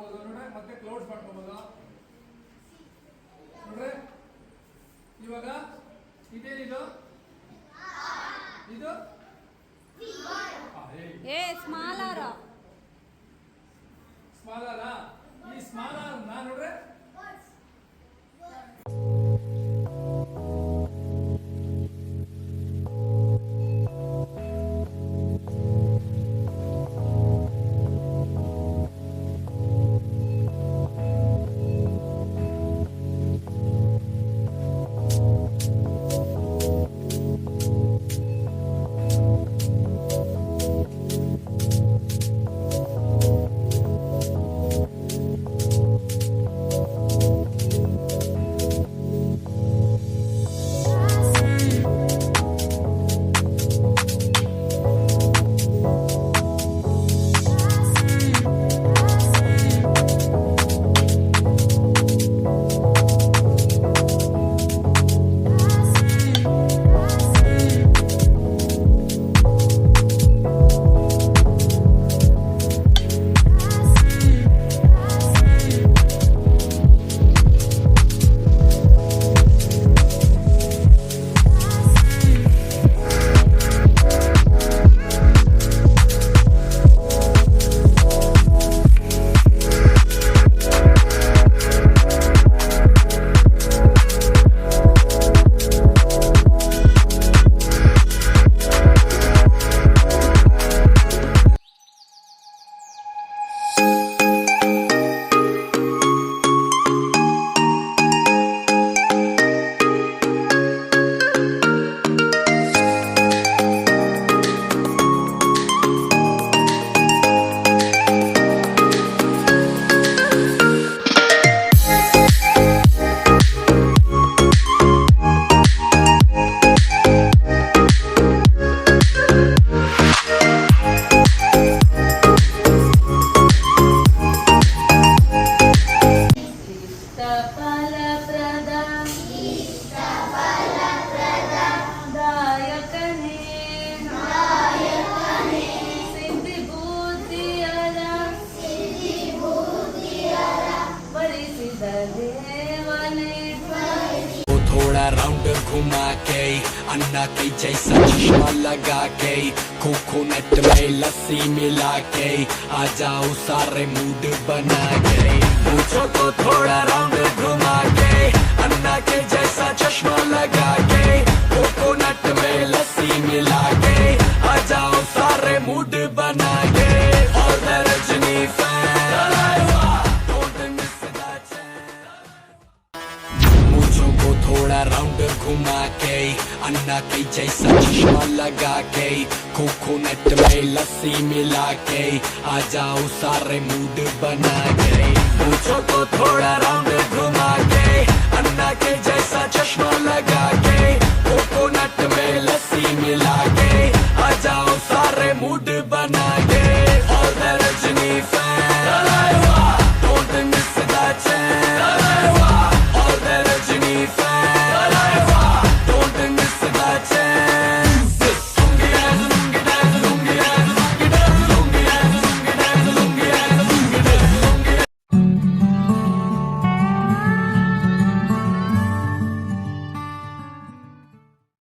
ಮಾಡ್ಬೋದು ನೋಡ್ರೆ, ಮತ್ತೆ ಕ್ಲೌಡ್ಸ್ ಮಾಡ್ಕೋಬಹುದು ನೋಡ್ರೆ. ಇವಾಗ ಇದೇನಿದು, ಇದು ಸ್ಮಾಲರ್ ಸ್ಮಾಲರ. ಈ ಸ್ಮಾಲರ್ ನೋಡ್ರೆ थोड़ा राउंड घुमा के अन्ना के जैसा चश्मा लगा के कोकोनट में लस्सी मिला के आ जाओ सारे मूड बना के पूछो तो थोड़ा राउंड घुमा के अन्ना के जैसा चश्मा लगा के कोकोनट में लस्सी मिला के आ जाओ सारे मूड बना के और रजनी थोड़ा राउंड घुमा के अन्ना के जैसा चश्मा लगा के कोकोनट में लस्सी मिला के आ जाओ सारे मूड बना के